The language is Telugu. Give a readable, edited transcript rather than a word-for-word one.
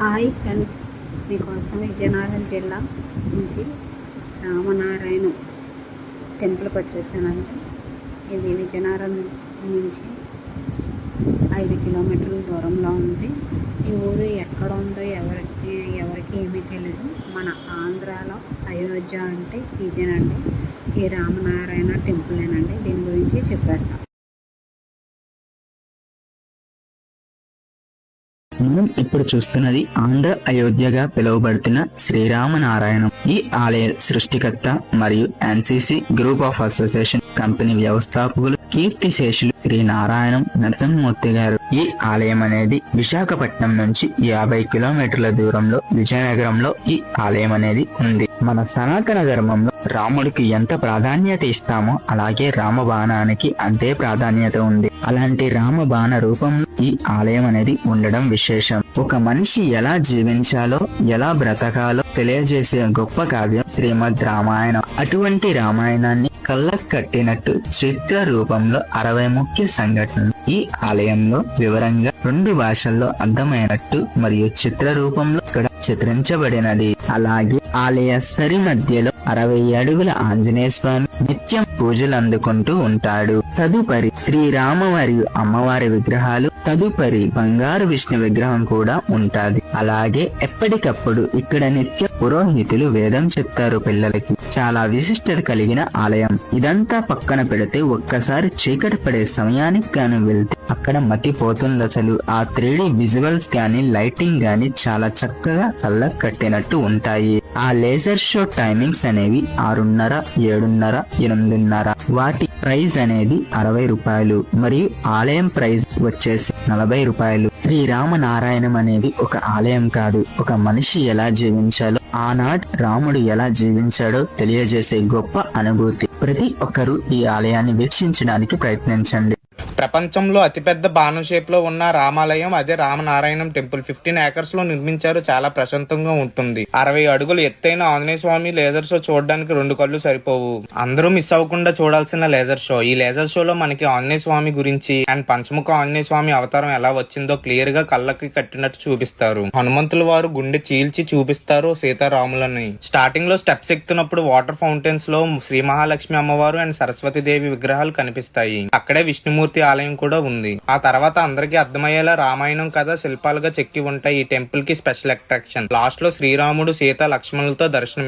హాయ్ ఫ్రెండ్స్, మీకోసం విజయనగరం జిల్లా నుంచి రామనారాయణ టెంపుల్కి వచ్చేసానండి. ఇది విజయనగరం నుంచి 5 కిలోమీటర్ల దూరంలో ఉంది. ఈ ఊరు ఎక్కడ ఉందో ఎవరికి ఏమీ తెలియదు. మన ఆంధ్రాలో అయోధ్య అంటే ఇదేనండి, ఈ రామనారాయణ టెంపులేనండి. దీని గురించి చెప్పేస్తాను. మనం ఇప్పుడు చూస్తున్నది ఆంధ్ర అయోధ్యగా పిలువబడుతున్న శ్రీరామనారాయణం. ఈ ఆలయ సృష్టికర్త మరియు NCC group of association company వ్యవస్థాపకులు కీర్తిశేషులు శ్రీ నారాయణం నరసింహమూర్తి గారు. ఈ ఆలయం అనేది విశాఖపట్నం నుంచి 50 కిలోమీటర్ల దూరంలో విజయనగరంలో ఈ ఆలయం అనేది ఉంది. మన సనాతన ధర్మంలో రాముడికి ఎంత ప్రాధాన్యత ఇస్తామో అలాగే రామబాణానికి అంతే ప్రాధాన్యత ఉంది. అలాంటి రామబాణ రూపంలో ఈ ఆలయం అనేది ఉండడం విశేషం. ఒక మనిషి ఎలా జీవించాలో ఎలా బ్రతకాలో తెలియజేసే గొప్ప కావ్యం శ్రీమద్ రామాయణం. అటువంటి రామాయణాన్ని కళ్ళకు కట్టినట్టు చిత్ర రూపంలో 60 ముఖ్య సంఘటనలు ఈ ఆలయంలో వివరంగా 2 భాషల్లో అర్థమైనట్టు మరియు చిత్ర రూపంలో ఇక్కడ చిత్రించబడినది. అలాగే ఆలయ సరి మధ్యలో 60 అడుగుల ఆంజనేయ స్వామి నిత్యం పూజలు అందుకుంటూ ఉంటాడు. తదుపరి శ్రీరామ మరియు అమ్మవారి విగ్రహాలు, తదుపరి బంగారు విష్ణు విగ్రహం కూడా ఉంటాది. అలాగే ఎప్పటికప్పుడు ఇక్కడ నిత్య పురోహితులు వేదం చెప్తారు పిల్లలకి. చాలా విశిష్టత కలిగిన ఆలయం. ఇదంతా పక్కన పెడితే ఒక్కసారి చీకటి పడే సమయానికి గాని వెళ్తే అక్కడ మతిపోతుంది అసలు. ఆ 3D విజువల్స్ గాని లైటింగ్ గాని చాలా చక్కగా కళ్ళకు కట్టినట్టు ఉంటాయి. ఆ లేజర్ షో టైమింగ్స్ అనేవి 6:30, 7:30, 8:30. వాటి ప్రైజ్ అనేది 60 రూపాయలు మరియు ఆలయం ప్రైజ్ వచ్చేసి 40 రూపాయలు. శ్రీరామనారాయణం అనేది ఒక ఆలయం కాదు, ఒక మనిషి ఎలా జీవించాలో, ఆనాడు రాముడు ఎలా జీవించాడో తెలియజేసే గొప్ప అనుభూతి. ప్రతి ఒక్కరూ ఈ ఆలయాన్ని వీక్షించడానికి ప్రయత్నించండి. ప్రపంచంలో అతిపెద్ద బాణం షేప్ లో ఉన్న రామాలయం అదే రామనారాయణం టెంపుల్. 15 ఏకర్స్ లో నిర్మించారు. చాలా ప్రశాంతంగా ఉంటుంది. 60 అడుగులు ఎత్తైన ఆంజనేయ స్వామి లేజర్ షో చూడడానికి 2 కళ్ళు సరిపోవు. అందరూ మిస్ అవ్వకుండా చూడాల్సిన లేజర్ షో. ఈ లేజర్ షోలో మనకి ఆంజనేయ స్వామి గురించి అండ్ పంచముఖ ఆంజనేయ స్వామి అవతారం ఎలా వచ్చిందో క్లియర్ గా కళ్ళకి కట్టినట్టు చూపిస్తారు. హనుమంతుల వారు గుండె చీల్చి చూపిస్తారు సీతారాములని. స్టార్టింగ్ లో స్టెప్స్ ఎక్కుతున్నప్పుడు వాటర్ ఫౌంటైన్స్ లో శ్రీ మహాలక్ష్మి అమ్మవారు అండ్ సరస్వతి దేవి విగ్రహాలు కనిపిస్తాయి. అక్కడే విష్ణుమూర్తి ఆలయం కూడా ఉంది. ఆ తర్వాత అందరికీ అర్థమయ్యేలా రామాయణం కథ శిల్పాలుగా చెక్కి ఉంటాయి. ఈ టెంపుల్ కి స్పెషల్ అట్రాక్షన్. లాస్ట్ లో శ్రీరాముడు సీత లక్ష్మణులతో దర్శనమిస్తారు.